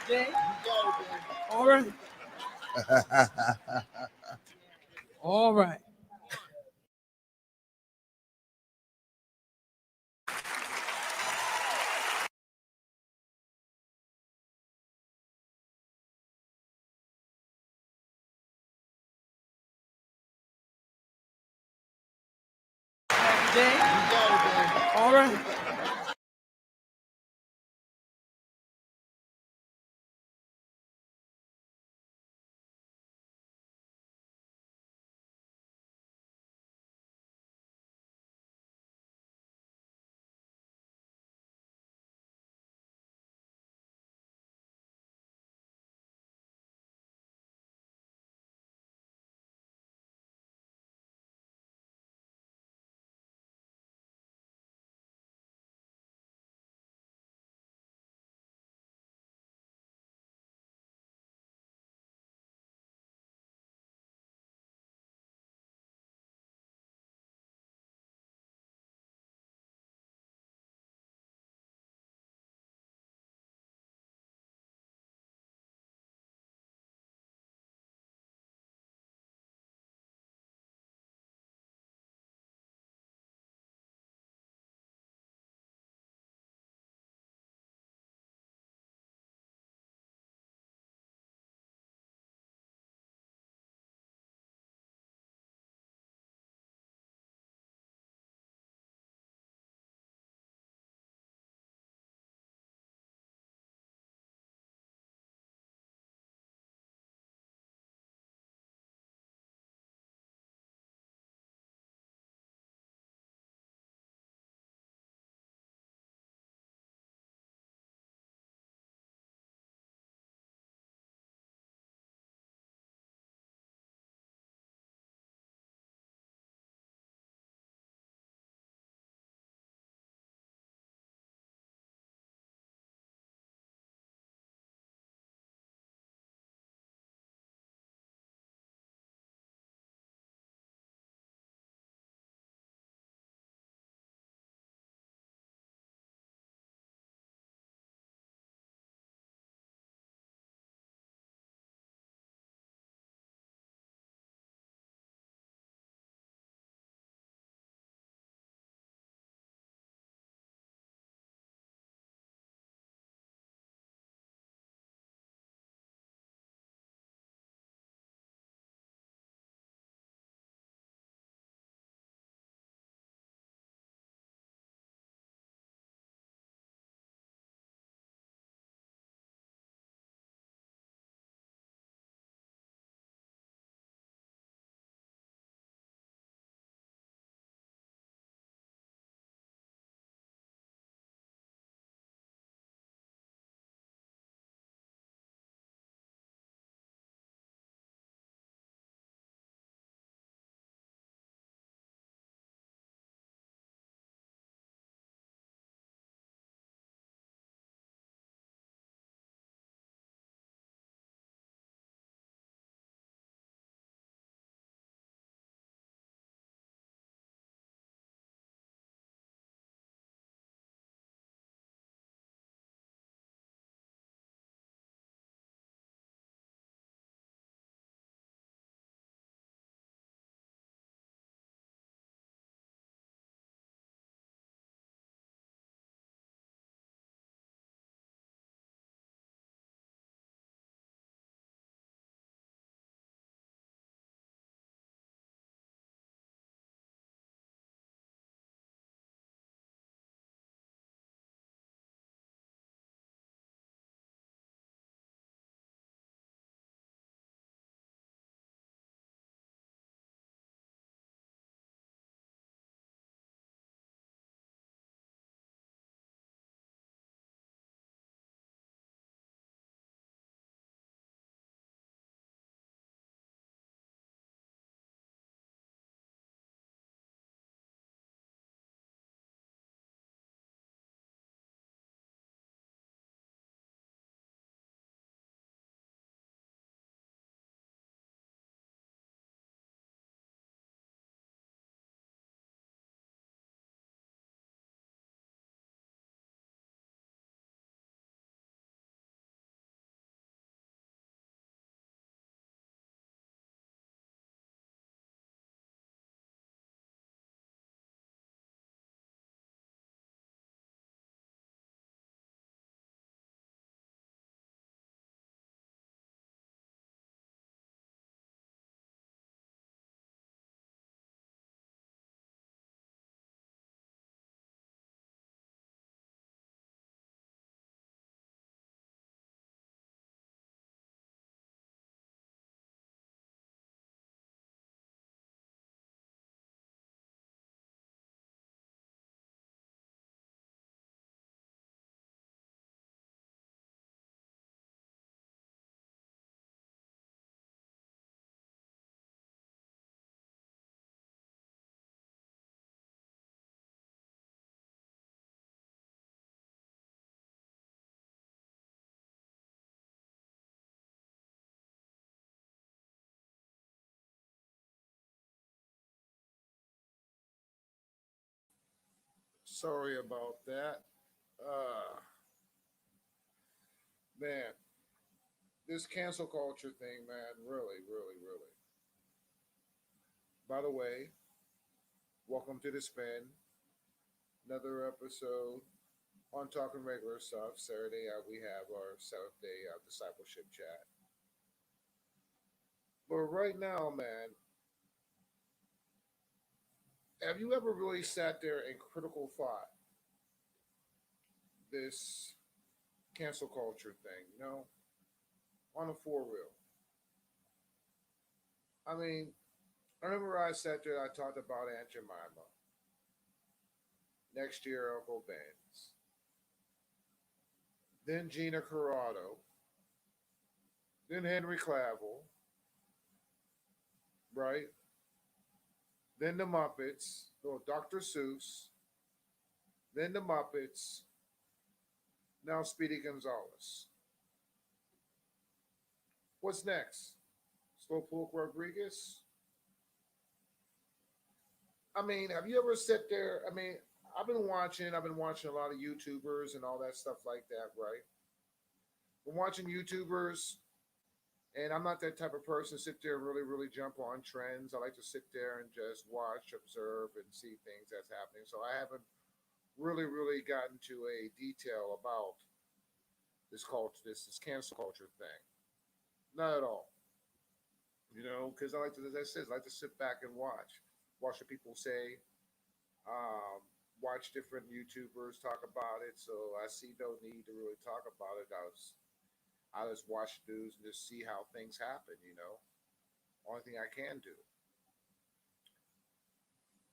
Jay? All right. All right. Jay? All right. Sorry about that. Uh, man, this cancel culture thing, man, really, really, really. By the way, welcome to the spin. Another episode on talking regular stuff. Saturday, we have our seventh day of discipleship chat. But right now, man, have you ever really sat there in critical thought this cancel culture thing? On a four wheel. I mean, I remember I sat there. I talked about Aunt Jemima. Next year, Uncle Ben's. Then Gina Carano. Then Henry Clavel. Right. Then the Muppets. Oh, Dr. Seuss. Then the Muppets. Now Speedy Gonzales. What's next? Slowpoke Rodriguez. I mean, have you ever sit there? I mean, I've been watching a lot of YouTubers and all that stuff like that, right? Been watching YouTubers, and I'm not that type of person to sit there and really, really jump on trends. I like to sit there and just watch, observe, and see things that's happening. So I haven't really, really gotten to a detail about this culture, this cancel culture thing. Not at all. Because I like to, as I said, I like to sit back and watch what people say, um, watch different YouTubers talk about it. So I see no need to really talk about it. I just watch the news and just see how things happen. Only thing I can do.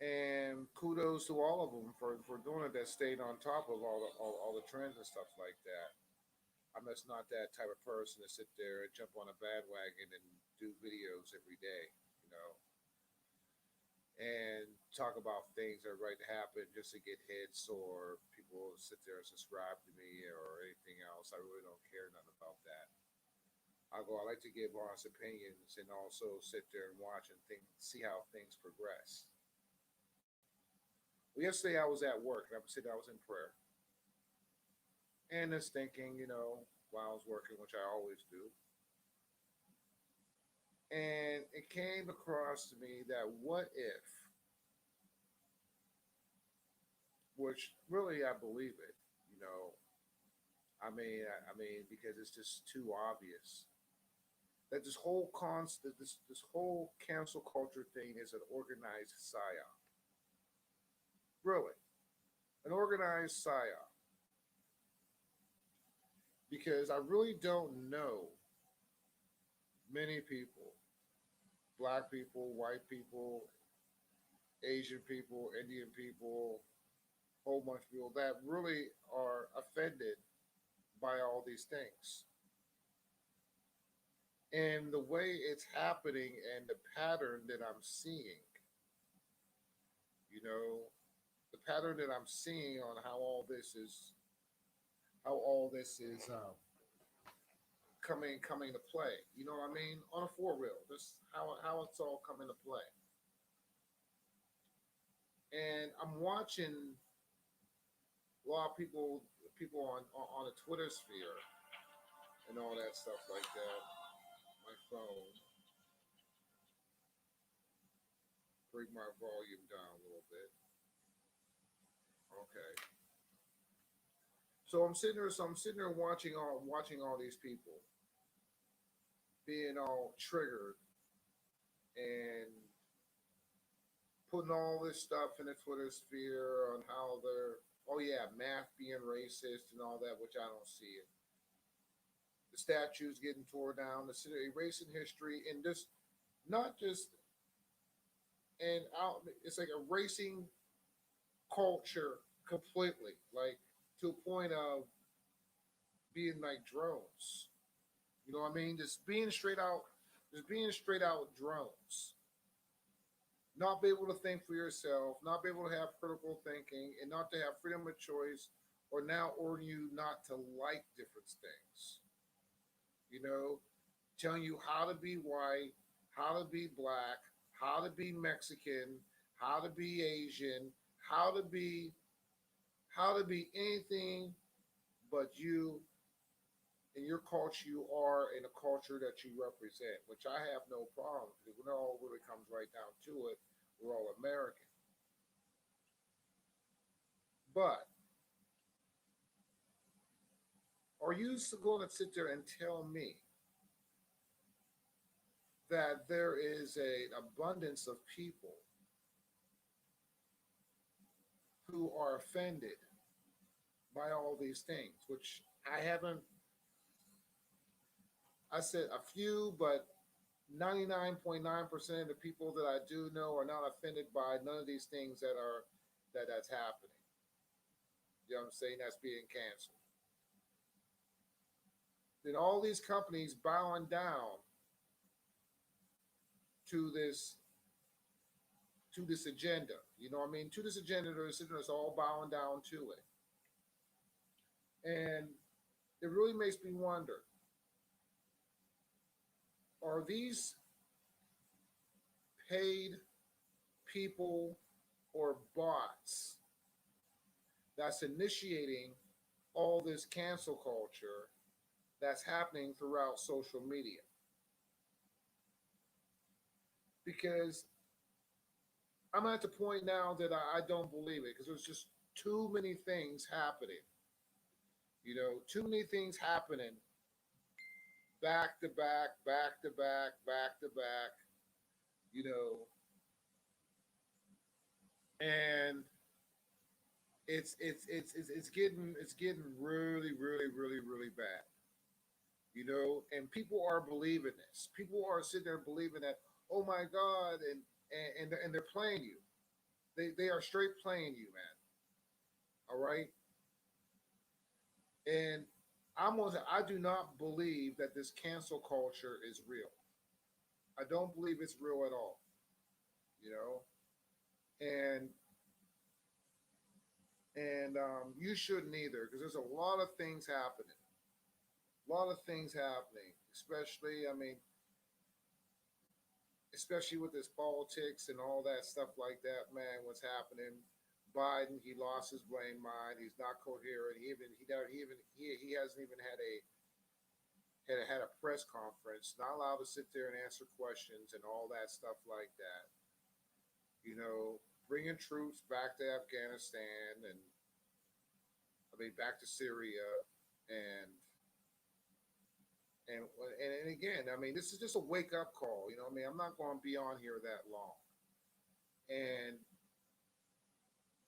And kudos to all of them for doing it. That stayed on top of all the trends and stuff like that. I'm just not that type of person to sit there and jump on a bandwagon and do videos every day, you know, and talk about things that are right to happen just to get hits or people sit there and subscribe to me or anything else. I really don't care nothing about that. I like to give honest opinions and also sit there and watch and see how things progress. Well, yesterday I was at work and I said I was in prayer and just thinking, while I was working, which I always do. And it came across to me that what if, which really I believe it, you know, I mean, because it's just too obvious that this whole cancel culture thing is an organized psyop. Really, an organized psyop. Because I really don't know many people, black people, white people, Asian people, Indian people, whole bunch of people that really are offended by all these things. And the way it's happening and the pattern that I'm seeing, you know, the pattern that I'm seeing on how all this is coming to play. You know what I mean? On a four wheel, just how it's all coming to play. And I'm watching a lot of people on the Twitter sphere and all that stuff like that. My phone, bring my volume down a little bit. Okay. So I'm sitting there watching all these people being all triggered and putting all this stuff in the Twitter sphere on how they're, oh yeah, math being racist and all that, which I don't see it. The statues getting torn down, the erasing history, and just not just and out. It's like erasing culture completely, like to a point of being like drones. You know what I mean? Just being straight out drones. Not be able to think for yourself, not be able to have critical thinking, and not to have freedom of choice, or you not to like different things. You know, telling you how to be white, how to be black, how to be Mexican, how to be Asian, how to be how to be anything but you in your culture you are in the culture that you represent, which I have no problem because when it all really comes right down to it, we're all American. But are you going to sit there and tell me that there is an abundance of people who are offended by all these things, which I haven't, I said a few, but 99.9% of the people that I do know are not offended by none of these things that's happening. You know what I'm saying? That's being canceled. Then all these companies bowing down to this agenda. You know what I mean? To this agenda, they're sitting there, all bowing down to it. And it really makes me wonder, are these paid people or bots that's initiating all this cancel culture that's happening throughout social media? Because I'm at the point now that I don't believe it because there's just too many things happening. You know, too many things happening back to back, back to back, back to back, you know, and it's getting really, really, really, really bad. You know, and people are believing this. People are sitting there believing that, oh my God, and they're playing you. They are straight playing you, man. All right. And I do not believe that this cancel culture is real. I don't believe it's real at all. You know, and you shouldn't either because there's a lot of things happening. A lot of things happening, especially I mean, especially with this politics and all that stuff like that. Man, what's happening? Biden, he lost his blame mind. He's not coherent. He hasn't even had a press conference. Not allowed to sit there and answer questions and all that stuff like that. You know, bringing troops back to Afghanistan and I mean back to Syria and and again, I mean, this is just a wake up call. You know, I mean, I'm not going to be on here that long, and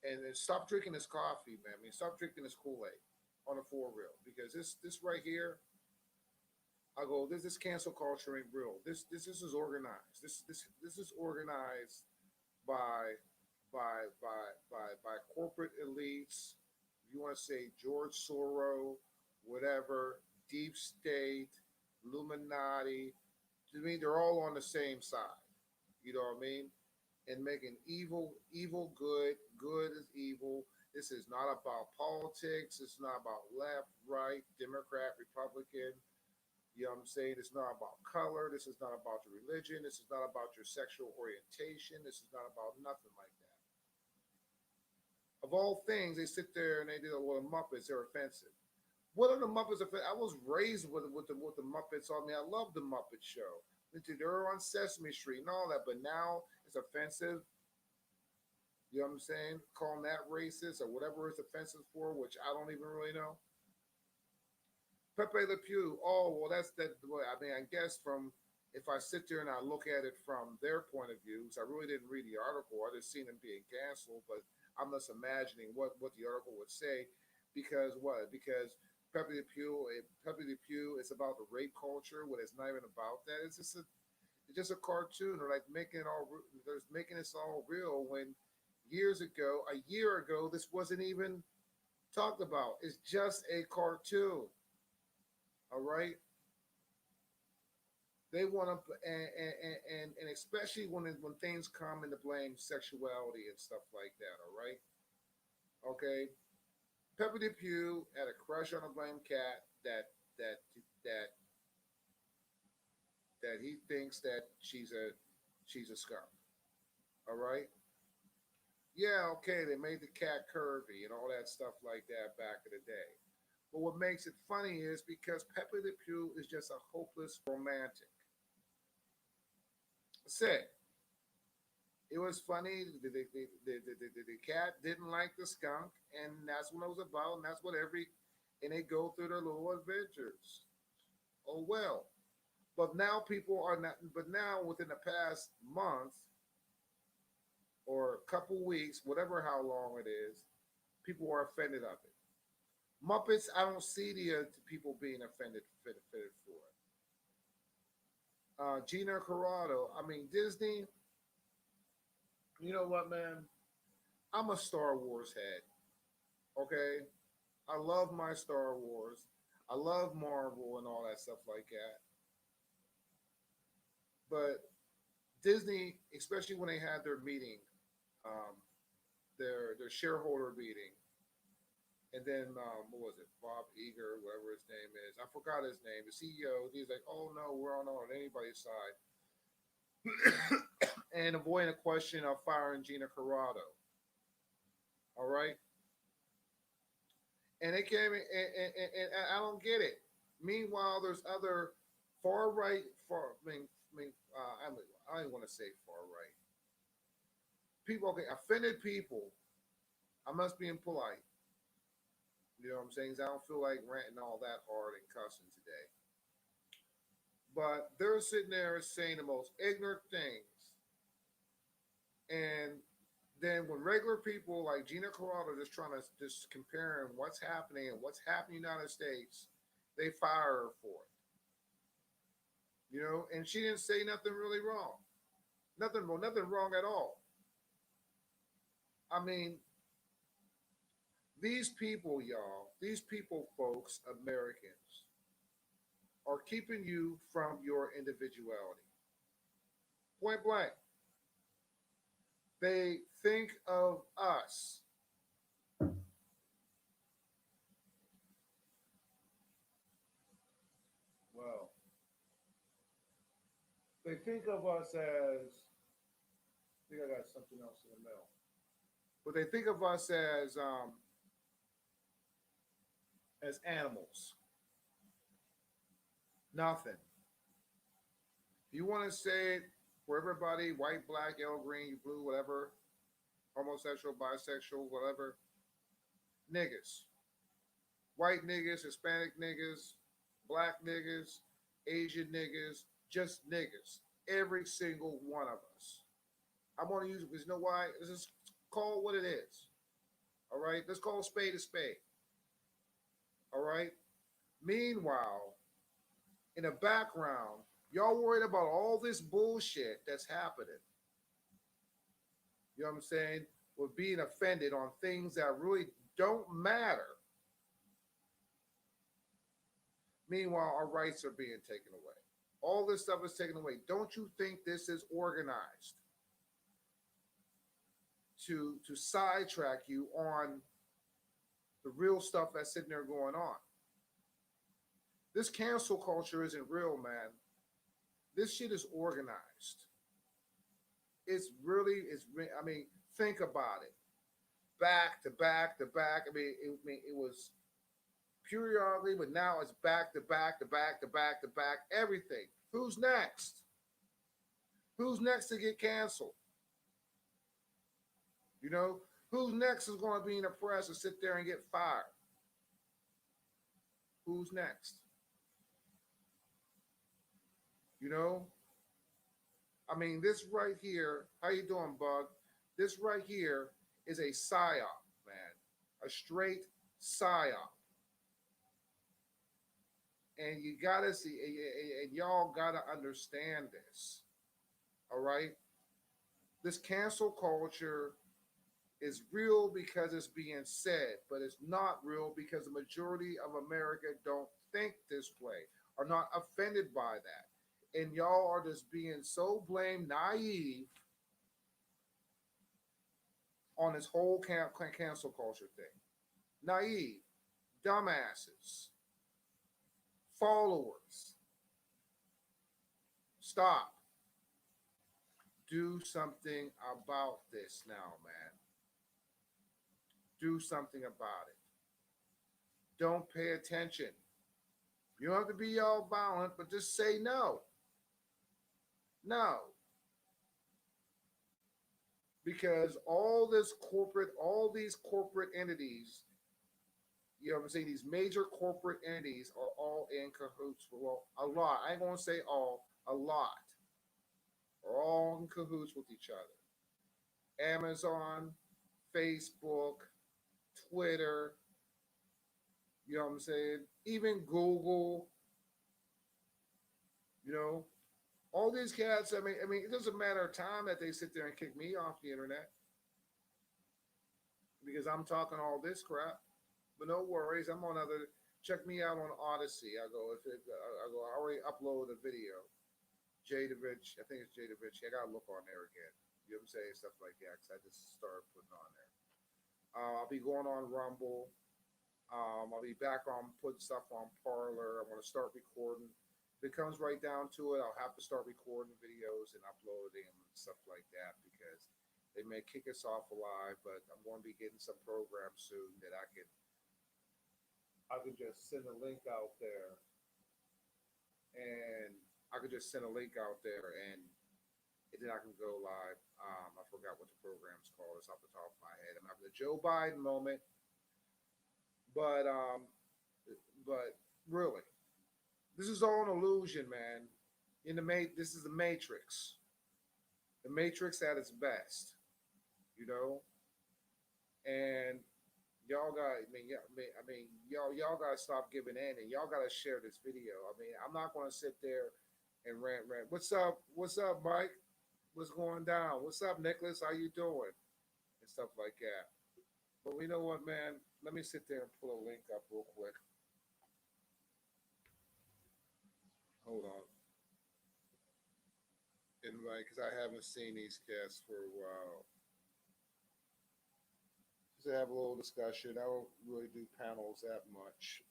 and stop drinking this coffee, man. I mean, stop drinking this Kool Aid on a four real because this right here, I go, this cancel culture ain't real. This is organized. This is organized by by corporate elites. If you want to say George Soros, whatever, deep state, Illuminati. To me, they're all on the same side. You know what I mean? And making evil good, good is evil. This is not about politics. It's not about left, right, Democrat, Republican. You know what I'm saying? It's not about color. This is not about your religion. This is not about your sexual orientation. This is not about nothing like that. Of all things, they sit there and they do well, the Muppets. They're offensive. What are the Muppets? I was raised with the Muppets on me. I love the Muppet Show. They're on Sesame Street and all that, but now it's offensive. You know what I'm saying? Calling that racist or whatever it's offensive for, which I don't even really know. Pepe Le Pew. Oh well, that's that. Well, I mean, I guess from if I sit there and I look at it from their point of view, because I really didn't read the article. I just seen them being canceled, but I'm just imagining what the article would say, because what? Because Pepe Le Pew is about the rape culture, when it's not even about that. It's just a cartoon. They're like making it all. They're making this all real when a year ago, this wasn't even talked about. It's just a cartoon. All right. They want to, and especially when things come into blame sexuality and stuff like that. All right. Okay. Pepe Le Pew had a crush on a blame cat that that that he thinks that she's a scum. All right. Yeah, okay, they made the cat curvy and all that stuff like that back in the day. But what makes it funny is because Pepe Le Pew is just a hopeless romantic. That's it. It was funny. The cat didn't like the skunk, and that's what it was about. And that's what and they go through their little adventures. Oh well. But now people are not. But now within the past month or a couple weeks, whatever how long it is, people are offended of it. Muppets, I don't see the people being offended for it. Gina Carano, I mean Disney. You know what, man? I'm a Star Wars head. Okay, I love my Star Wars. I love Marvel and all that stuff like that. But Disney, especially when they had their meeting, um, their shareholder meeting, and then what was it, Bob Eager, whatever his name is, I forgot his name, the CEO. He's like, "Oh no, we're not on anybody's side," and avoiding a question of firing Gina Carano. All right, and they came in, and I don't get it. Meanwhile, there's other far right, I don't want to say far right people. Okay, offended people. I must be impolite. You know what I'm saying? 'Cause I don't feel like ranting all that hard and cussing today. But they're sitting there saying the most ignorant things, and then when regular people like Gina Carano just trying to just comparing what's happening and what's happening in the United States, they fire her for it. You know, and she didn't say nothing really wrong. Nothing wrong at all. I mean, these people, y'all, these people, folks, Americans, are keeping you from your individuality. Point blank. They think of us. Well, they think of us as. I think I got something else in the mail. But they think of us as animals. Nothing. If you want to say it for everybody, white, black, yellow, green, blue, whatever, homosexual, bisexual, whatever, niggas. White niggas, Hispanic niggas, black niggas, Asian niggas, just niggas. Every single one of us. I want to use it because you know why? This is call what it is. All right? Let's call a spade a spade. All right? Meanwhile, in the background, y'all worried about all this bullshit that's happening. You know what I'm saying? With being offended on things that really don't matter. Meanwhile, our rights are being taken away. All this stuff is taken away. Don't you think this is organized to sidetrack you on the real stuff that's sitting there going on? This cancel culture isn't real, man. This shit is organized. It's really, I mean, think about it. Back to back to back. It was periodically, but now it's back to back to back to back to back. Everything. Who's next? Who's next to get canceled? You know, who's next is going to be in the press and sit there and get fired? Who's next? You know, I mean, this right here. How you doing, Bug? This right here is a psyop, man. A straight psyop. And you gotta see, and y'all gotta understand this. All right, this cancel culture is real because it's being said, but it's not real because the majority of America don't think this way, are not offended by that, and y'all are just being so blamed naive on this whole cancel culture thing. Naive, dumbasses, followers. Stop. Do something about this now, man. do something about it. Don't pay attention. You don't have to be all violent, but just say no. No. Because all these corporate entities, you know what I'm saying, these major corporate entities are all in cahoots. Well, a lot. I ain't gonna say all, a lot are all in cahoots with each other. Amazon, Facebook, Twitter, you know what I'm saying? Even Google, you know, all these cats. I mean, it doesn't matter of time that they sit there and kick me off the internet because I'm talking all this crap. But no worries, I'm on other. Check me out on Odyssey. I already uploaded a video. Jadovich, I think it's Jadovich. I gotta look on there again. You know what I'm saying? Stuff like that. 'Cause I just started putting on there. I'll be going on Rumble. I'll be back on putting stuff on Parlor. I'm gonna start recording. If it comes right down to it, I'll have to start recording videos and uploading them and stuff like that because they may kick us off alive. But I'm going to be getting some programs soon that I could just send a link out there, and I could just send a link out there, and then I can go live. I forgot what the program's called. It's off the top of my head. I'm having the Joe Biden moment, but really, this is all an illusion, man. This is the Matrix. The Matrix at its best, you know. And y'all got, y'all got to stop giving in, and y'all got to share this video. I mean, I'm not going to sit there and rant. What's up? What's up, Mike? What's going down? What's up, Nicholas? How you doing? And stuff like that. But you know what, man? Let me sit there and pull a link up real quick. Hold on. Invite, because I haven't seen these cats for a while. Just have a little discussion. I don't really do panels that much.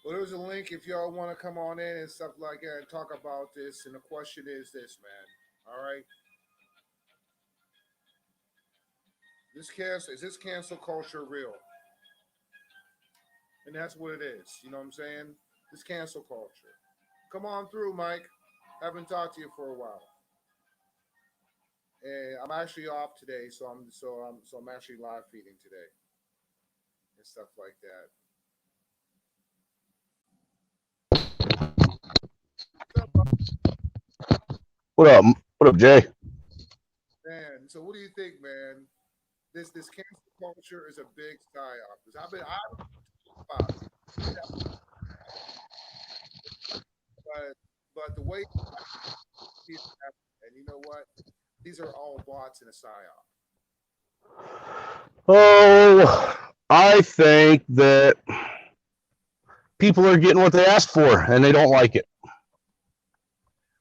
Well, there's a link if y'all want to come on in and stuff like that and talk about this. And the question is this, man. All right. Is this cancel culture real? And that's what it is. You know what I'm saying? This cancel culture. Come on through, Mike. Haven't talked to you for a while. And I'm actually off today, so I'm actually live feeding today and stuff like that. What up? What up, Jay? Man, so what do you think, man? This cancel culture is a big psyop. Because I about it. But the way and you know what? These are all bots in a psyop. Oh, I think that people are getting what they asked for and they don't like it.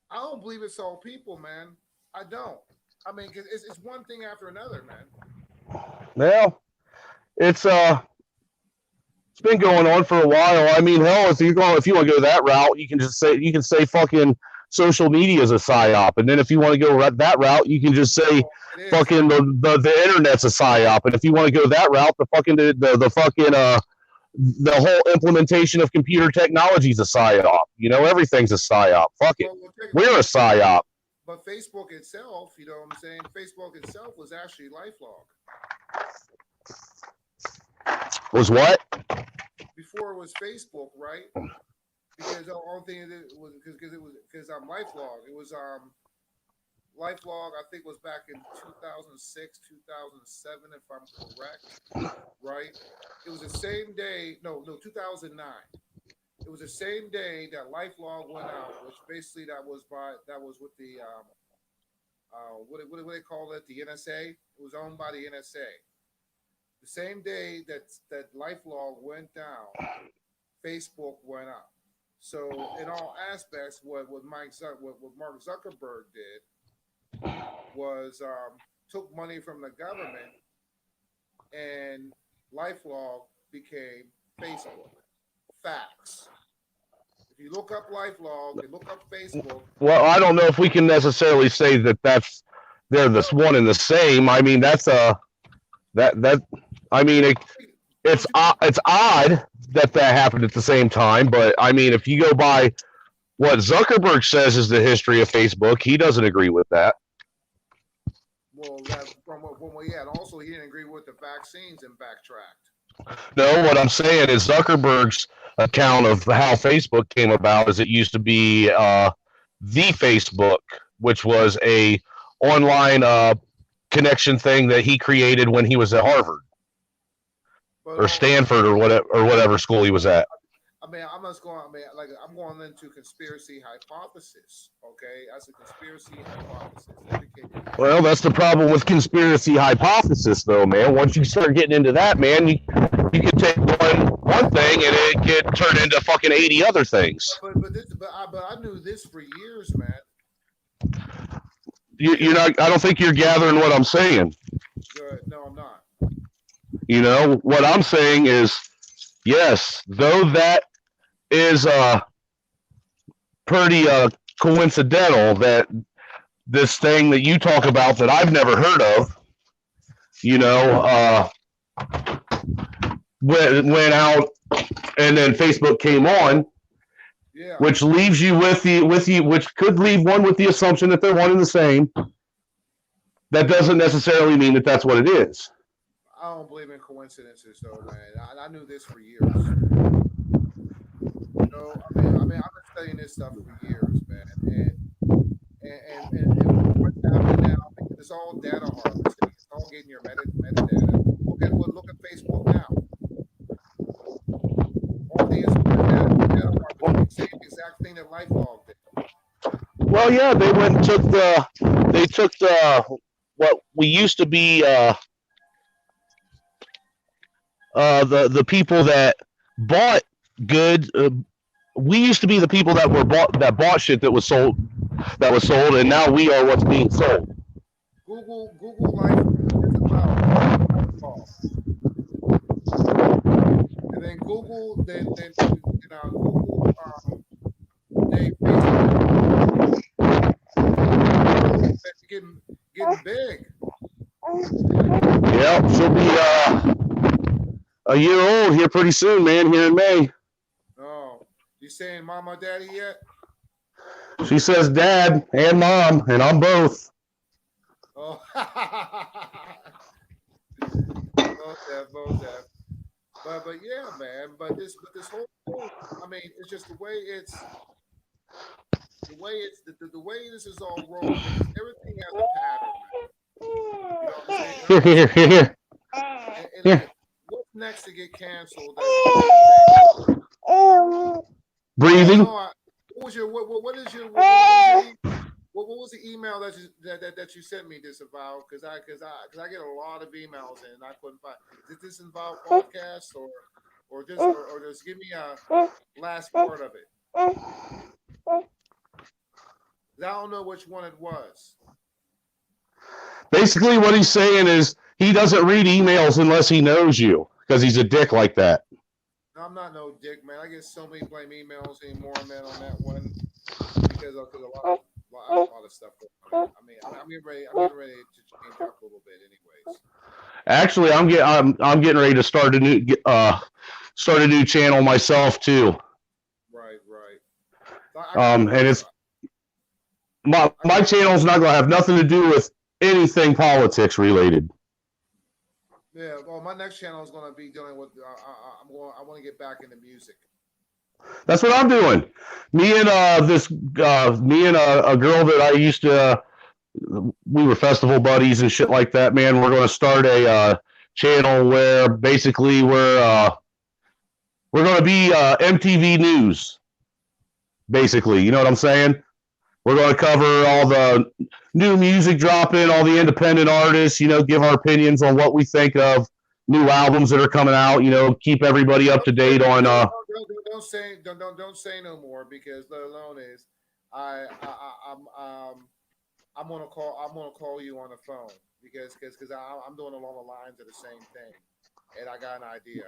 I don't believe it's all people, man. I don't. I mean, cause it's one thing after another, man. Well, it's been going on for a while. I mean, hell, if you want to go that route, you can say fucking social media is a psyop, and then if you want to go that route, you can just say fucking the internet's a psyop, and if you want to go that route, the whole implementation of computer technology is a psyop. You know, everything's a psyop. Fuck it, we're a psyop. But Facebook itself, you know what I'm saying? Facebook itself was actually LifeLog. Was what? Before it was Facebook, right? Because the only thing it was because LifeLog. It was LifeLog. I think was back in 2006, 2007, if I'm correct. Right? It was the same day. No, 2009. It was the same day that LifeLog went out, which basically that was with the what do they call it? The NSA. It was owned by the NSA. The same day that LifeLog went down, Facebook went up. So in all aspects, what Mark Zuckerberg did was took money from the government and LifeLog became Facebook. Facts. If you look up LifeLog and look up Facebook, Well, I don't know if we can necessarily say that they're this one and the same. I mean, that's a that I mean it's odd that happened at the same time, but I mean, if you go by what Zuckerberg says is the history of Facebook, he doesn't agree with that. well, that yeah, and also he didn't agree with the vaccines and backtracked. No, what I'm saying is Zuckerberg's account of how Facebook came about is it used to be the Facebook, which was a online connection thing that he created when he was at Harvard or Stanford or whatever school he was at. I mean, I'm just going. I mean, like I'm going into conspiracy hypothesis. Okay, that's a conspiracy hypothesis. Well, that's the problem with conspiracy hypothesis, though, man. Once you start getting into that, man, you can take one thing and it can turn into fucking 80 other things. But I knew this for years, man. You're not. I don't think you're gathering what I'm saying. Good. No, I'm not. You know what I'm saying is, yes, though that is pretty coincidental that this thing that you talk about that I've never heard of, you know, went out and then Facebook came on, yeah. Which leaves you which could leave one with the assumption that they're one and the same. That doesn't necessarily mean that that's what it is. I don't believe in coincidences, though, man. I knew this for years. You know, I mean, I've been studying this stuff for years, man, and what's happening now? It's all data harvesting. It's all getting your metadata. Look at Facebook now. All the data harvesting, same exact thing that LifeLog did. Well, yeah, they took what we used to be the people that bought good. We used to be the people that bought shit that was sold, and now we are what's being sold. Google Life is about LifeLog, and then Google they getting big. Yeah, she'll be a year old here pretty soon, man. Here in May. Oh, you saying mom or daddy yet? She says dad and mom, and I'm both. Oh, both that. But yeah, man. But this whole, I mean, it's just the way this is all rolling. Because everything has a pattern, man. You know what I'm saying? Here. And what's next to get canceled? Breathing. What was the email that you sent me this about? Because I get a lot of emails and I couldn't find. Did this involve podcasts or just give me a last part of it? I don't know which one it was. Basically, what he's saying is he doesn't read emails unless he knows you because he's a dick like that. No, I'm not no dick, man. I get so many blame emails anymore, man, on that one because a lot of stuff going on. I mean, I'm getting ready to change up a little bit, anyways. Actually, I'm getting ready to start a new channel myself too. Right. And it's my channel's not going to have nothing to do with anything politics related. Yeah, well, my next channel is going to be dealing with. I want to get back into music. That's what I'm doing. Me and a girl that I used to. We were festival buddies and shit like that. Man, we're going to start a channel where basically we're going to be MTV News. Basically, you know what I'm saying? We're going to cover all the new music dropping, all the independent artists, you know, give our opinions on what we think of new albums that are coming out, you know, keep everybody up to date on don't say no more because let alone is I'm gonna call you on the phone because I'm doing along the lines of the same thing. and I got an idea,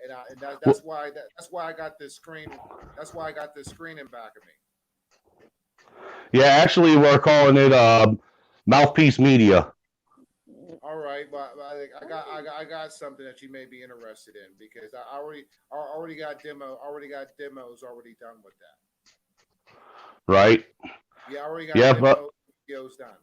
and that's why I got this screen. That's why I got this screen in back of me. Yeah, actually, we're calling it Mouthpiece Media. All right, but I got something that you may be interested in because I already got demos already done with that. Right. Yeah, I already got Yeah, demos videos done.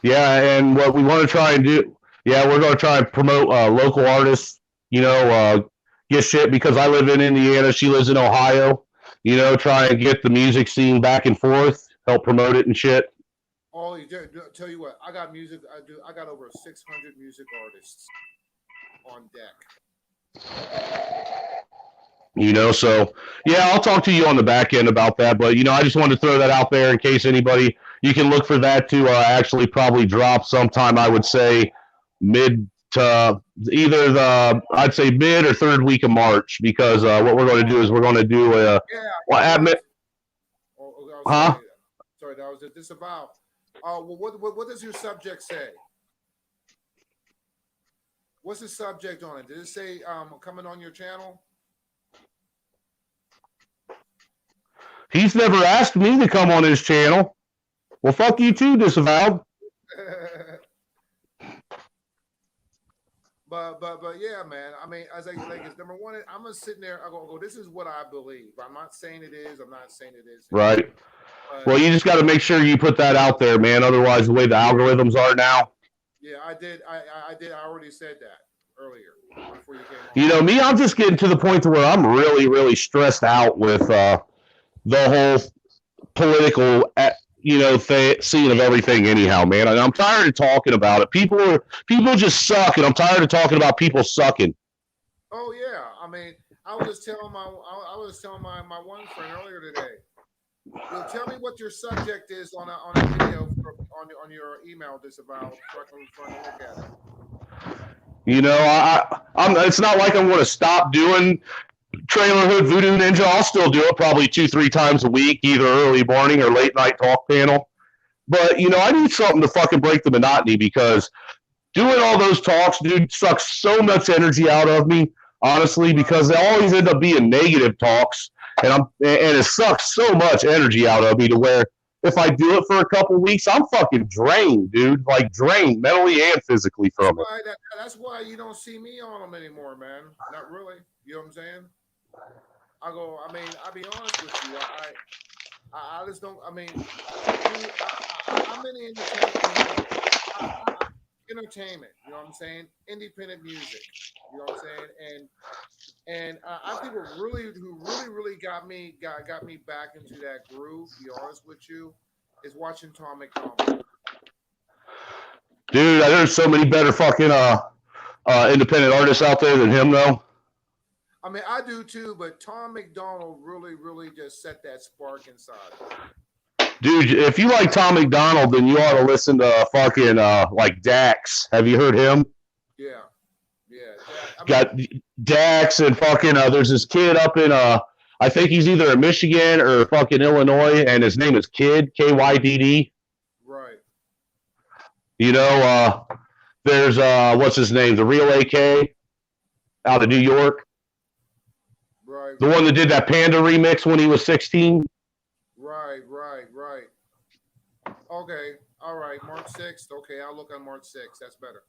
yeah, and what we want to try and do, yeah, we're going to try and promote local artists. You know, get shit because I live in Indiana. She lives in Ohio. You know, try and get the music scene back and forth, help promote it and shit. Oh, tell you what, I got music. I got over 600 music artists on deck. You know, so yeah, I'll talk to you on the back end about that. But you know, I just wanted to throw that out there in case anybody. You can look for that to actually probably drop sometime. I would say mid to either I'd say mid or third week of March because what we're going to do is we're going to do a admit. Huh? Sorry, that was disavow. What does your subject say? What's the subject on it? Did it say coming on your channel? He's never asked me to come on his channel. Well, fuck you too, disavowed. But yeah, man. I mean, as like it's number one. I'm gonna sit there. I go. This is what I believe. I'm not saying it is. I'm not saying it is. Right. Well, you just got to make sure you put that out there, man. Otherwise, the way the algorithms are now. Yeah, I did. I did. I already said that earlier before you came on. You know, me, I'm just getting to the point to where I'm really, really stressed out with the whole political, scene of everything. Anyhow, man, and I'm tired of talking about it. People just suck, and I'm tired of talking about people sucking. Oh yeah, I mean, I was telling my one friend earlier today. Well, tell me what your subject is on a video on your email disavow so I can look at it. You know, I'm. It's not like I'm going to stop doing Trailer Hood Voodoo Ninja. I'll still do it probably 2-3 times a week, either early morning or late night talk panel. But you know, I need something to fucking break the monotony because doing all those talks, dude, sucks so much energy out of me. Honestly, because they always end up being negative talks. And it sucks so much energy out of me to where if I do it for a couple weeks, I'm fucking drained, dude. Like drained mentally and physically from it. That's why you don't see me on them anymore, man. Not really. You know what I'm saying? I'll be honest with you. I just don't. I mean, I'm in the entertainment. You know what I'm saying? Independent music. You know what I'm saying? And I think who really got me back into that groove. To be honest with you, is watching Tom McDonald. Dude, there's so many better fucking independent artists out there than him, though. I mean, I do too, but Tom McDonald really just set that spark inside. Dude, if you like Tom McDonald, then you ought to listen to fucking like Dax. Have you heard him? Yeah. Got Dax and fucking there's this kid up in I think he's either in Michigan or fucking Illinois, and his name is Kid Kydd. Right. You know, there's what's his name, the Real AK out of New York. Right. The one that did that Panda remix when he was 16. Right. Okay. All right. March 6th. Okay, I'll look on March 6th. That's better.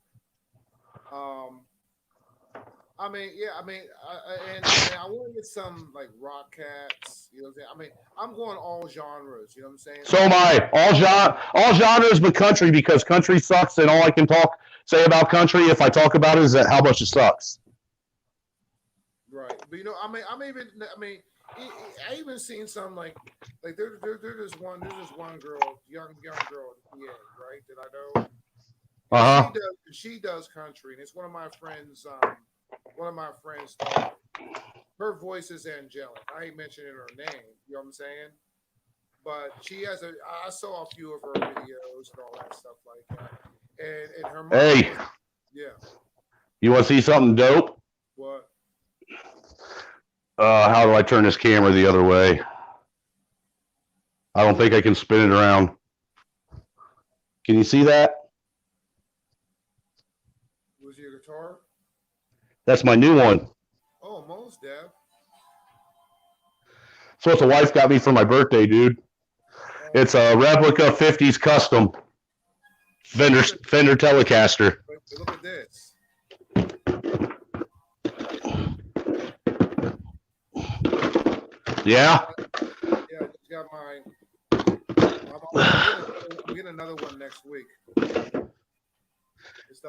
I mean, and I want to get some like rock cats. You know what I'm saying? I mean, I'm going all genres. You know what I'm saying? So am I. All genres, but country because country sucks, and all I can say about country if I talk about it is that how much it sucks. Right, but you know, I even seen some like there's this one girl, young girl, yeah, right, that I know. She does country, and it's one of my friends. Her voice is angelic. I ain't mentioning her name. You know what I'm saying? But she has I saw a few of her videos and all that stuff like that. And her mom. Hey. Yeah. You want to see something dope? What? How do I turn this camera the other way? I don't think I can spin it around. Can you see that? Was your guitar? That's my new one. Oh, most Dev. It's what the wife got me for my birthday, dude. It's a replica 50s custom Fender Telecaster. Look at this. Yeah. Yeah, I just got mine. I'm getting another one next week.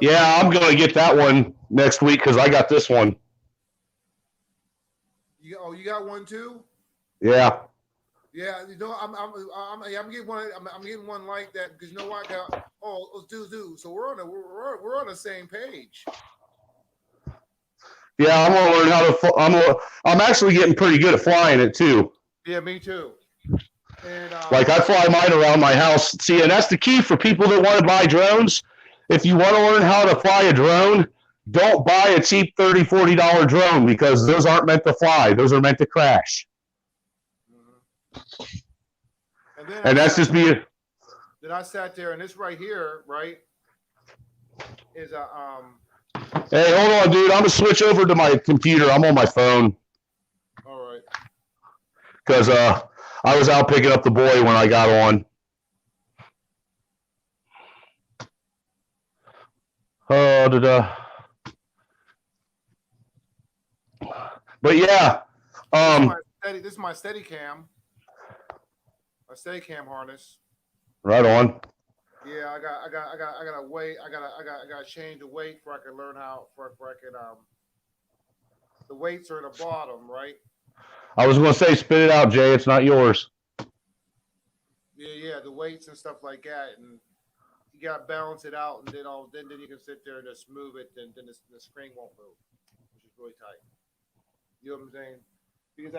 Yeah, I'm gonna get that one next week because I got this one. You got one too? Yeah. Yeah, you know, I'm getting one. I'm getting one like that because you know what? Dude. So we're on the same page. Yeah, I'm gonna learn how to. I'm actually getting pretty good at flying it too. Yeah, me too. And like I fly mine around my house. See, and that's the key for people that want to buy drones. If you want to learn how to fly a drone, don't buy a cheap $30, $40 drone because those aren't meant to fly. Those are meant to crash. And that's just me. Then I sat there, and this right here, right, is a Hey, hold on, dude. I'm gonna switch over to my computer. I'm on my phone. All right. Because I was out picking up the boy when I got on. But yeah, this is my Steadicam. A Steadicam harness. Right on. Yeah, I got to wait. I got to change the weight for I can learn how for I can the weights are at the bottom, right? I was going to say, spit it out, Jay. It's not yours. Yeah, the weights and stuff like that, and you got to balance it out, and then you can sit there and just move it, and then the screen won't move, which is really tight. You know what I'm saying? Because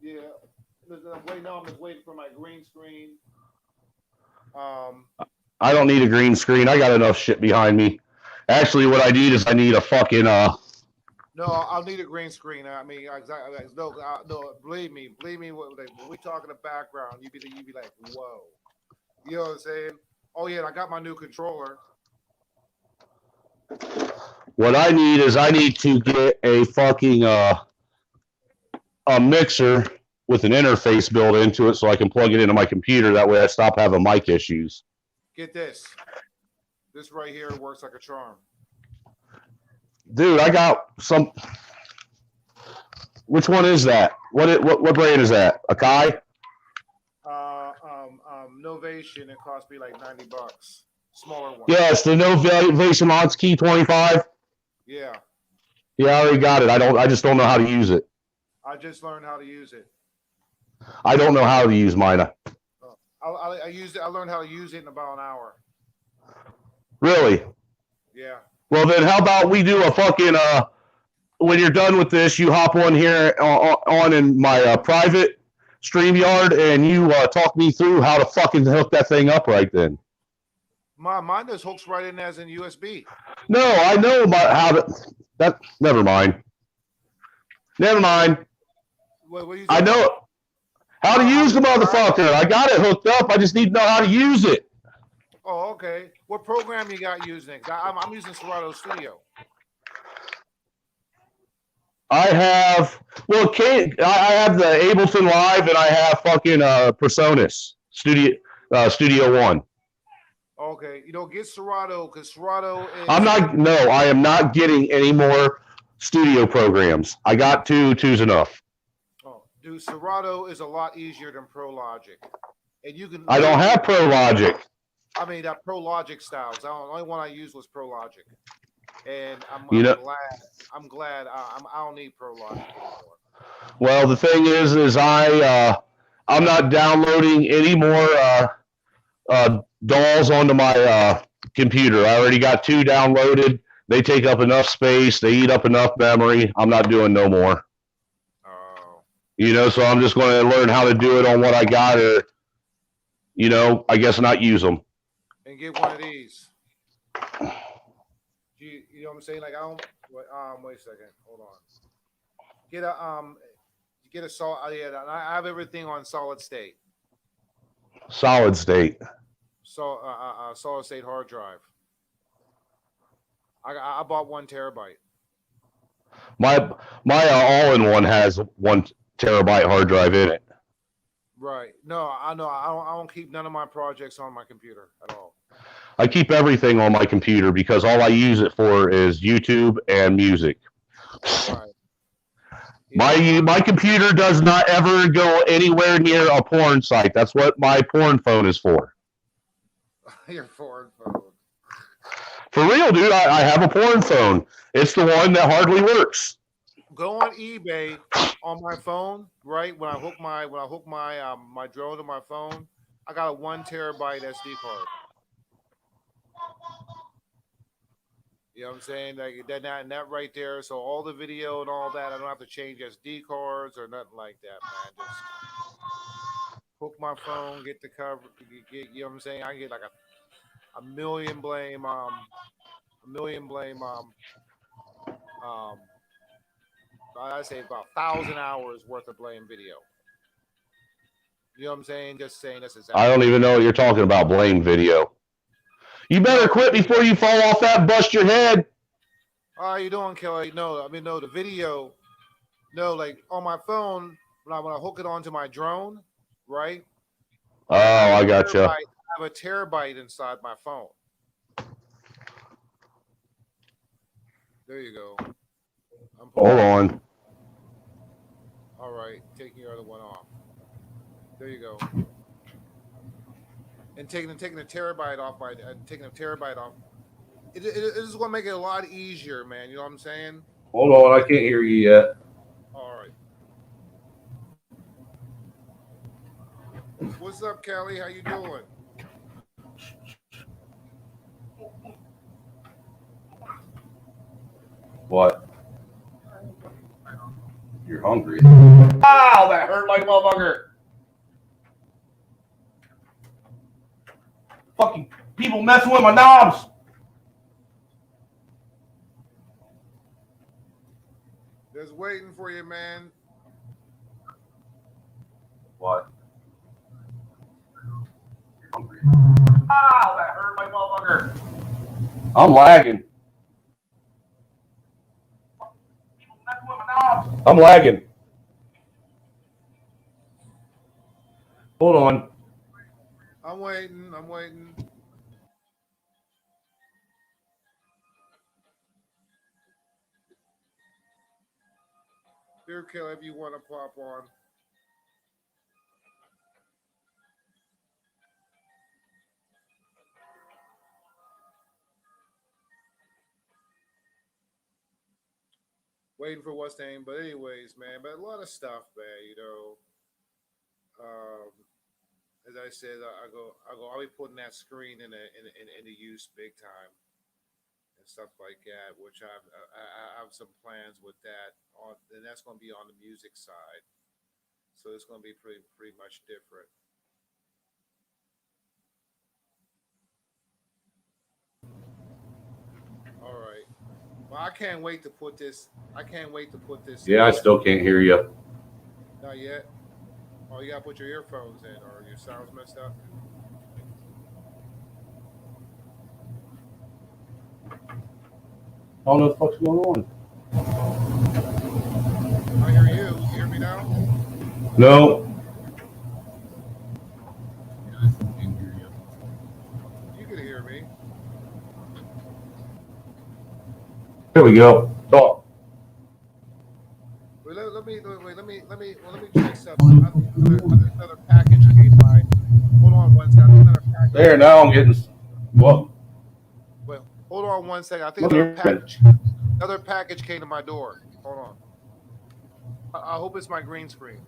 yeah. I'm just waiting for my green screen. I don't need a green screen. I got enough shit behind me. Actually, what I need is I need a fucking No, I'll need a green screen. I mean, no. Believe me. When we talk in the background, you be like, whoa. You know what I'm saying? Oh yeah, I got my new controller. What I need is I need to get a fucking a mixer with an interface built into it so I can plug it into my computer. That way I stop having mic issues. Get this. This right here works like a charm. Dude, I got some. Which one is that? What brand is that? Akai? Novation. It cost me like $90. Smaller one. Yes, the Novation Launch Key 25. Yeah. Yeah, I already got it. I just don't know how to use it. I just learned how to use it. I don't know how to use mine. I used it. I learned how to use it in about an hour. Really? Yeah. Well, then how about we do a fucking when you're done with this, you hop on here on in my private StreamYard and you talk me through how to fucking hook that thing up right then. Mine just hooks right in as in USB. No, I know about how to. That never mind. Never mind. What I know how to use the motherfucker. I got it hooked up. I just need to know how to use it. Oh, okay. What program you got using? I'm using Serato Studio. I have I have the Ableton Live and I have fucking Personas Studio One. Okay, get Serato because Serato is. I am not getting any more studio programs. I got two's enough. Oh, dude, Serato is a lot easier than Pro Logic, and you can. I don't have Pro Logic. I mean, that Pro Logic styles. The only one I used was Pro Logic, and I'm glad. I don't need Pro Logic anymore. Well, the thing is I'm not downloading any more dolls onto my computer. I already got 2 downloaded. They take up enough space. They eat up enough memory. I'm not doing no more. Oh. So I'm just going to learn how to do it on what I got, or I guess not use them. And get one of these. You know what I'm saying? Like I don't. Wait a second. Hold on. Get a solid. Yeah, I have everything on solid state. Solid state. So solid state hard drive. I bought 1 terabyte. My all-in-one has 1 terabyte hard drive in it. Right. No, I know. I don't keep none of my projects on my computer at all. I keep everything on my computer because all I use it for is YouTube and music. Right. Yeah, My computer does not ever go anywhere near a porn site. That's what my porn phone is for. your foreign phone. For real, dude, I have a porn phone. It's the one that hardly works. Go on eBay on my phone. Right when I hook my my drone to my phone, I got a 1 terabyte SD card. You know what I'm saying? Like that right there. So all the video and all that, I don't have to change SD cards or nothing like that, man. Just hook my phone, get the cover, you know what I'm saying? I get like a million blame um I say about 1,000 hours worth of blame video. You know what I'm saying? Just saying that's exactly. I don't even know what you're talking about, blame video. You better No, quit before you fall off that and bust your head. How are you doing, Kelly? No, I mean no, the video. No, like on my phone when I hook it onto my drone, right? Oh, I gotcha. I have a terabyte inside my phone. There you go. Hold on. All right, taking your other one off. There you go. And taking a terabyte off taking a terabyte off. It is going to make it a lot easier, man. You know what I'm saying? Hold on, I can't hear you yet. All right. What's up, Kelly? How you doing? What? You're hungry. Ow, that hurt like a motherfucker. Fucking people messing with my knobs. Just waiting for you, man. What? You're hungry. Ow, that hurt like a motherfucker. I'm lagging. I'm lagging. Hold on. I'm waiting. I'm waiting. Here, Kelly, if you want to pop on. Waiting for what's name, but anyways, man. But a lot of stuff, man. You know, as I said, I'll be putting that screen in the use big time and stuff like that. Which I have some plans with that on, and that's going to be on the music side. So it's going to be pretty much different. All right. Well, I can't wait to put this. I can't wait to put this. Yeah, I still can't hear you. Not yet. Oh, you gotta put your earphones in, or your sound's messed up. I don't know what the fuck's going on. I hear you. You hear me now? No. You can hear me. There we go. Talk. Wait, let me check something. Another package came by. Hold on one second. Another package. There, now I'm getting. What? Well, hold on one second. I think another package came to my door. Hold on. I hope it's my green screen.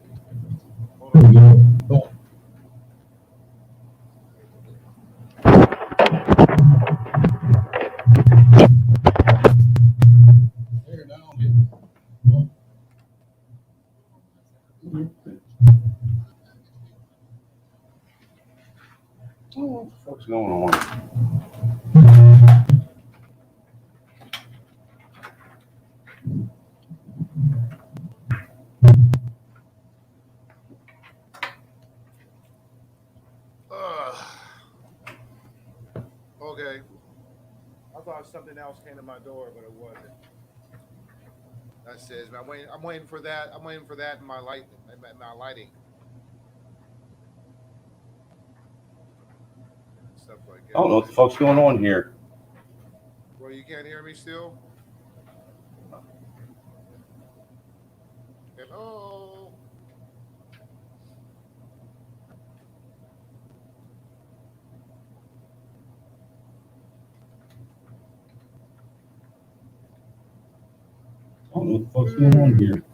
Hold on. There, now I'm getting. What the fuck's going on? Okay. I thought something else came to my door, but it wasn't. That says, I'm waiting for that. I'm waiting for that in my light, in my lighting, stuff like I don't that, know what the man. fuck's going on here. Well, you can't hear me still. Hello. I don't know what the fuck's going on here.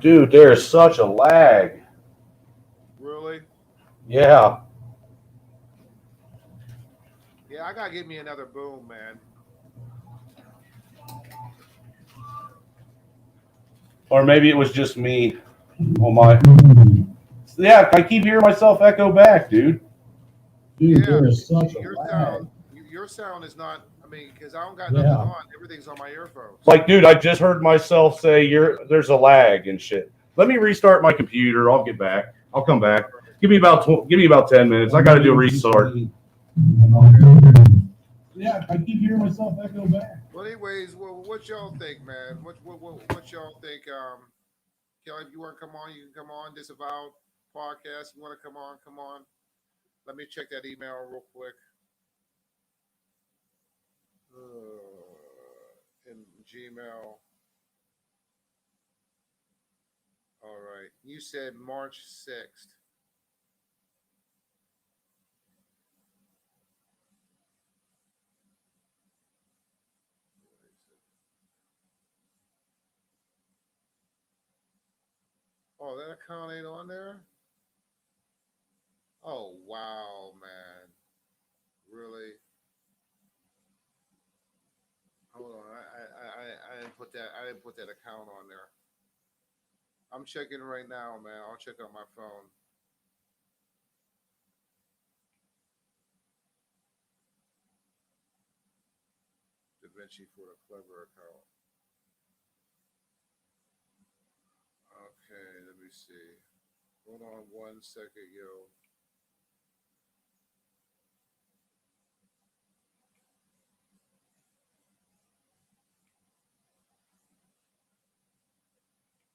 Dude, there is such a lag. Really? Yeah. Yeah, I gotta get me another boom, man. Or maybe it was just me on my. Yeah, I keep hearing myself echo back, dude. Dude, Yeah, there is such a your lag. sound, your sound is not. I mean, because I don't got nothing Yeah. on. Everything's on my earphones. Like, dude, I just heard myself say there's a lag and shit. Let me restart my computer. I'll get back. I'll come back. Give me about 10 minutes. I got to do a restart. Yeah, I keep hearing myself echo back. Well, anyways, well, what y'all think, man? What y'all think? Kelly, if you want to come on, you can come on. Disavow podcast. You want to come on? Come on. Let me check that email real quick. In Gmail. All right. You said March 6th. Oh, that account ain't on there? Oh, wow, man. Really? Hold on. I didn't put that. I didn't put that account on there. I'm checking right now, man. I'll check on my phone. Da Vinci for the clever account. Okay, let me see. Hold on 1 second, yo.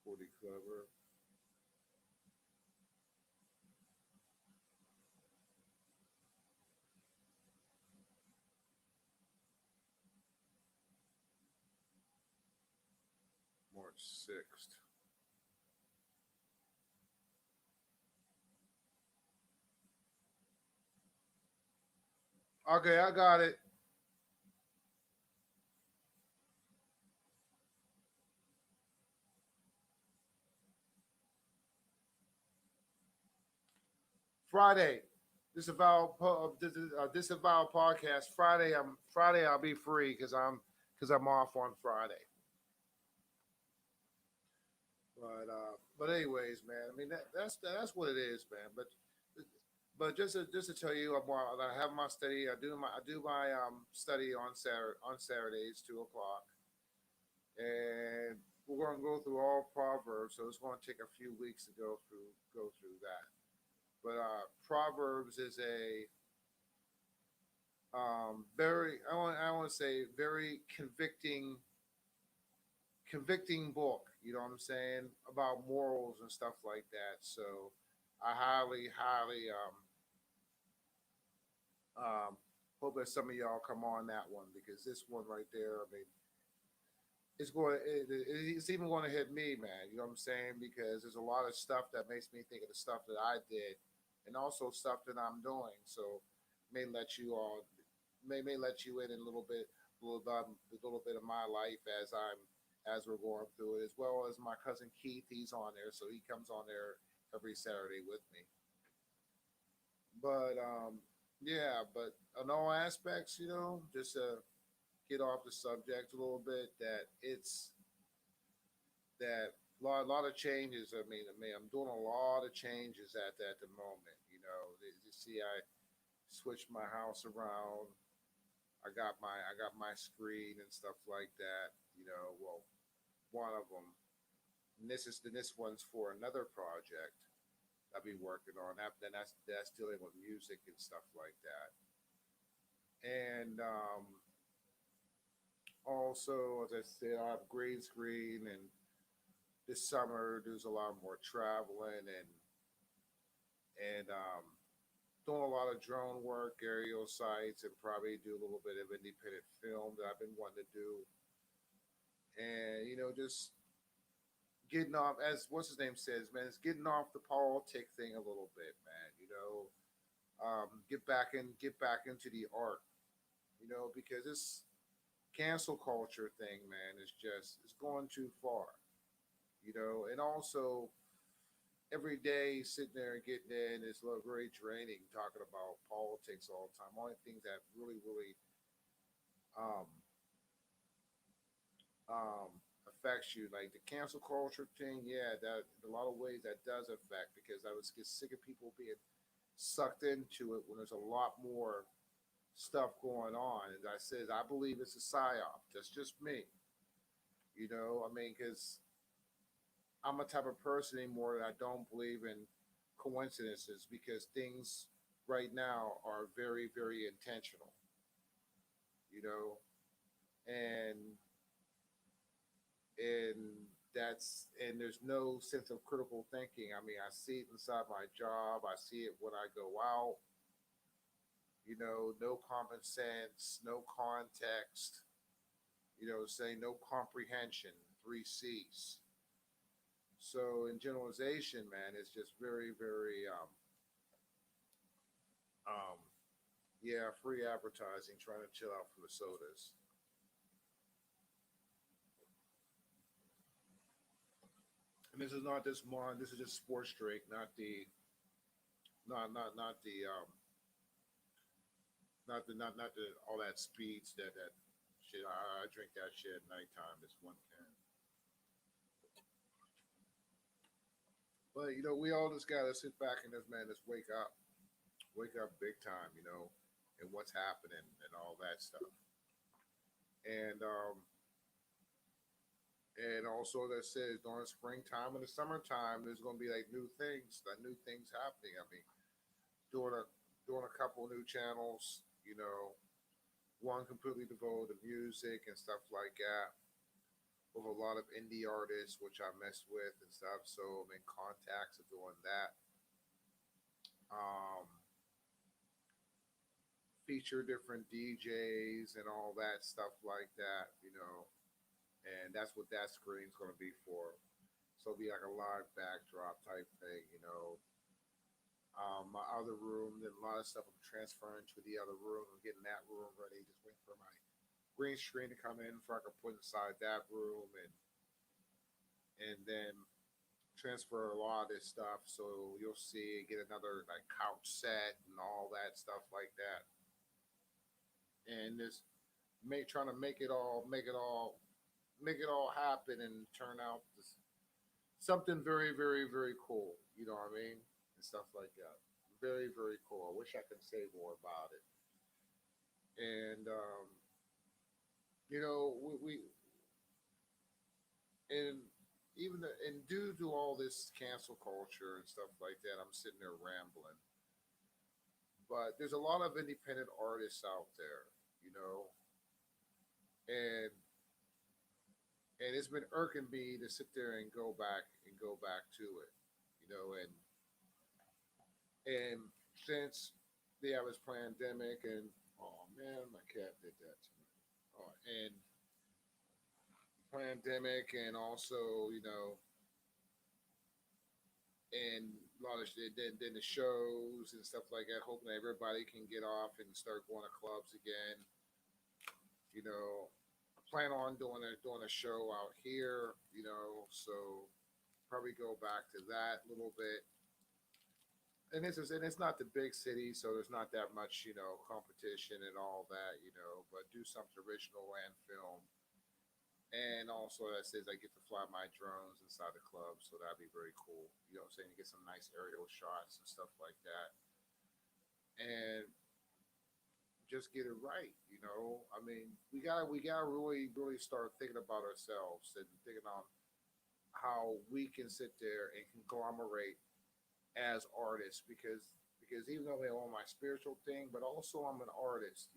Forty clever. March 6th. Okay, I got it. Friday. Disavow podcast. Friday. I'll be free because I'm off on Friday. But anyways, man. I mean that's what it is, man. But just to tell you, I have my study. I do my study on Saturdays 2 o'clock, and we're going to go through all Proverbs. So it's going to take a few weeks to go through that. But Proverbs is a very I want to say very convicting book. You know what I'm saying, about morals and stuff like that. So I highly um, hope that some of y'all come on that one, because this one right there, I mean, it's even going to hit me, man. You know what I'm saying? Because there's a lot of stuff that makes me think of the stuff that I did, and also stuff that I'm doing. So may let you all may let you in a little bit of my life as we're going through it, as well as my cousin Keith. He's on there, so he comes on there every Saturday with me. But yeah, but on all aspects, just get off the subject a little bit. That lot of changes. I mean, I'm doing a lot of changes at the moment. You see, I switched my house around. I got my screen and stuff like that. Well, one of them. And this one's for another project I'll be working on. That's dealing with music and stuff like that. And Also, as I said, I have green screen, and this summer there's a lot more traveling and doing a lot of drone work, aerial sites, and probably do a little bit of independent film that I've been wanting to do. And just getting off, as what's his name says, man, it's getting off the politic thing a little bit, man. Get back into the art, because this cancel culture thing, man, is just it's going too far, and also every day sitting there and getting in is very draining talking about politics all the time. Only things that really um um affects you, like the cancel culture thing, yeah, that in a lot of ways that does affect, because I was get sick of people being sucked into it when there's a lot more stuff going on. And I says I believe it's a psyop. That's just me. I mean, because I'm a type of person anymore that I don't believe in coincidences, because things right now are very intentional, you know, and and and there's no sense of critical thinking. I mean, I see it inside my job. I see it when I go out. No common sense, no context. Saying no comprehension. Three C's. So in generalization, man, it's just very um yeah, free advertising, trying to chill out for the sodas. And this is not this one. This is just sports drink, not the not the all that speeds that shit. I drink that shit at nighttime. This one can. But we all just gotta sit back and just wake up big time, and what's happening and all that stuff. And also, that says during springtime and the summertime, there's going to be like new things happening. I mean, doing a doing a couple new channels, one completely devoted to music and stuff like that, with a lot of indie artists, which I mess with and stuff. So I'm in contacts of doing that. Um, Feature different DJs and all that stuff like that, and that's what that screen's going to be for. So it'll be like a live backdrop type thing. My other room, then a lot of stuff I'm transferring to the other room. I'm getting that room ready. Just waiting for my green screen to come in before I can put inside that room, and then transfer a lot of this stuff. So you'll see, get another like couch set and all that stuff like that, and just trying to make it all happen and turn out something very cool. You know what I mean? And stuff like that. Very cool. I wish I could say more about it. And we and and due to all this cancel culture and stuff like that, I'm sitting there rambling. But there's a lot of independent artists out there, you know, and it's been irking me to sit there and go back to it, and since yeah, it was pandemic, and oh man, my cat did that to me. Oh, and pandemic, and also and a lot of shit. Then the shows and stuff like that. Hoping that everybody can get off and start going to clubs again. I plan on doing a show out here. So probably go back to that a little bit. And it's not the big city, so there's not that much competition and all that. But do something original and film. And also, that says I get to fly my drones inside the club, so that'd be very cool. You know what I'm saying? Get some nice aerial shots and stuff like that. And just get it right. I mean, we gotta really start thinking about ourselves and thinking on how we can sit there and conglomerate as artists, because even though they own my spiritual thing, but also I'm an artist,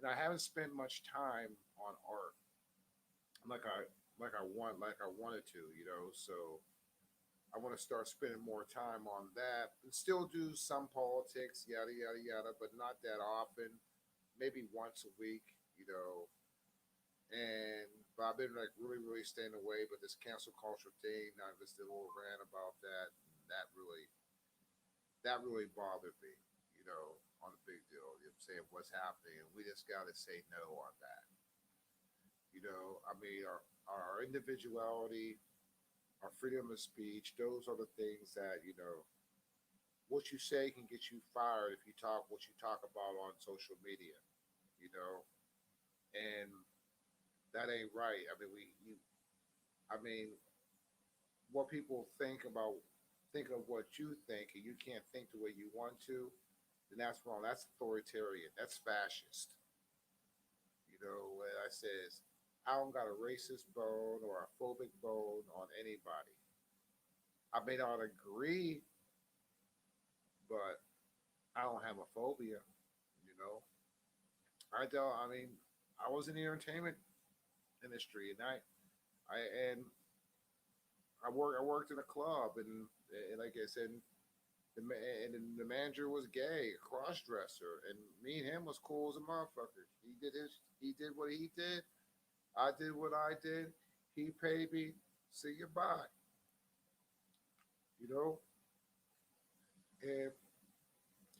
and I haven't spent much time on art like I wanted to, you know. So I want to start spending more time on that and still do some politics, yada yada yada, but not that often. Maybe once a week, you know. And but I've been like really staying away. But this cancel culture thing, I just did a little rant about that. That really bothered me, you know, on a big deal. You know what I'm saying what's happening, and we just got to say no on that. You know, I mean, our individuality, our freedom of speech, those are the things that, you know, what you say can get you fired if you talk what you talk about on social media, you know, and that ain't right. I mean, I mean, what people think of what you think, and you can't think the way you want to, then that's wrong. That's authoritarian. That's fascist. You know, what I says, I don't got a racist bone or a phobic bone on anybody. I may not agree, but I don't have a phobia. You know, I don't. I mean, I was in the entertainment industry, and I and I worked in a club, and like I said, the manager was gay, a cross dresser, and me and him was cool as a motherfucker. He did what he did. I did what I did. He paid me. See you bye. You know, and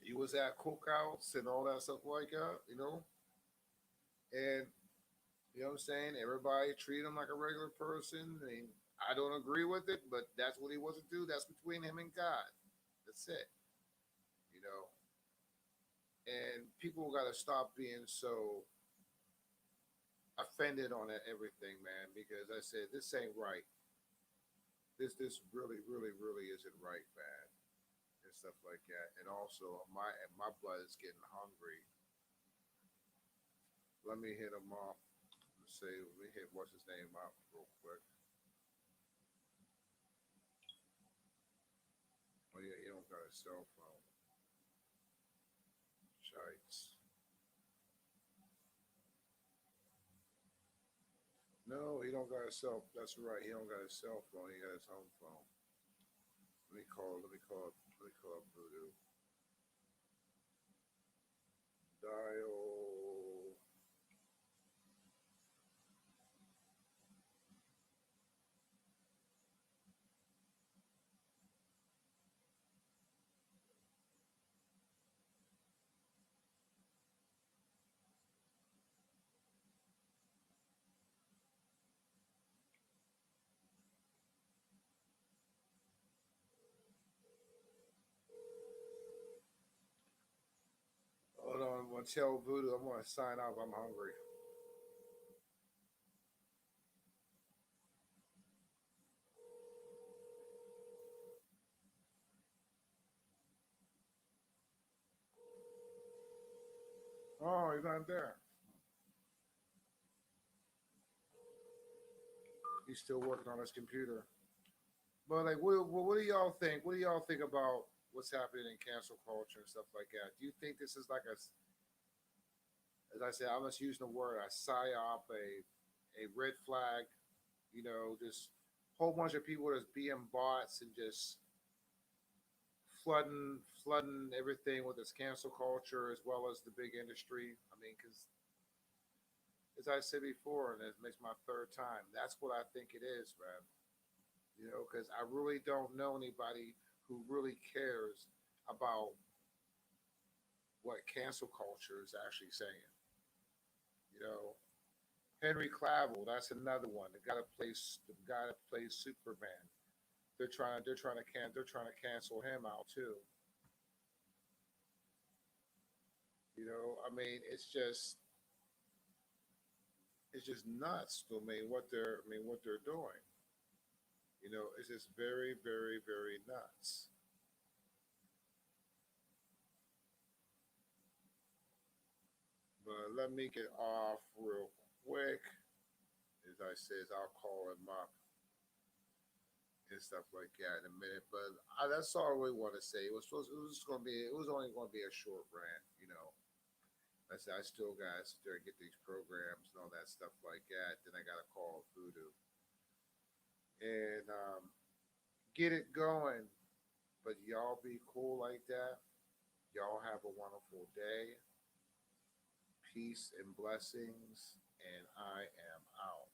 he was at cookouts and all that stuff like that. You know, and you know what I'm saying. Everybody treat him like a regular person. I mean, I don't agree with it, but that's what he wants to do. That's between him and God. That's it. You know, and people got to stop being so offended on everything, man. Because I said this ain't right. This really isn't right, man, and stuff like that. And also, my blood is getting hungry. Let me hit him off. Let's see. Let me hit what's his name up real quick. Oh yeah, he don't got a cell phone. Shites. No, he don't got a cell. That's right. He don't got a cell phone. He got his home phone. Let me call. Let me call. Let me call Voodoo. Dial. Hold on. I'm gonna tell Voodoo. I'm gonna sign off. I'm hungry. Oh, he's not there. He's still working on his computer. But like, what do y'all think? What do y'all think about what's happening in cancel culture and stuff like that? Do you think this is like as I said, I'm just using the word a psyop, a red flag? You know, just a whole bunch of people just being bots and just flooding everything with this cancel culture as well as the big industry. I mean, because as I said before, and it makes my third time, that's what I think it is, man. You know, because I really don't know anybody who really cares about what cancel culture is actually saying. You know, Henry Clavel, that's another one. The guy that plays Superman. They're trying to cancel him out too. You know, I mean, it's just nuts to me what they're doing. You know, it's just very nuts. But let me get off real quick. As I says, I'll call him up and stuff like that in a minute. But that's all I really want to say. It was only going to be a short rant, you know. I said, I still got to sit there and get these programs and all that stuff like that. Then I got to call Voodoo and get it going. But y'all be cool like that. Y'all have a wonderful day. Peace and blessings. And I am out.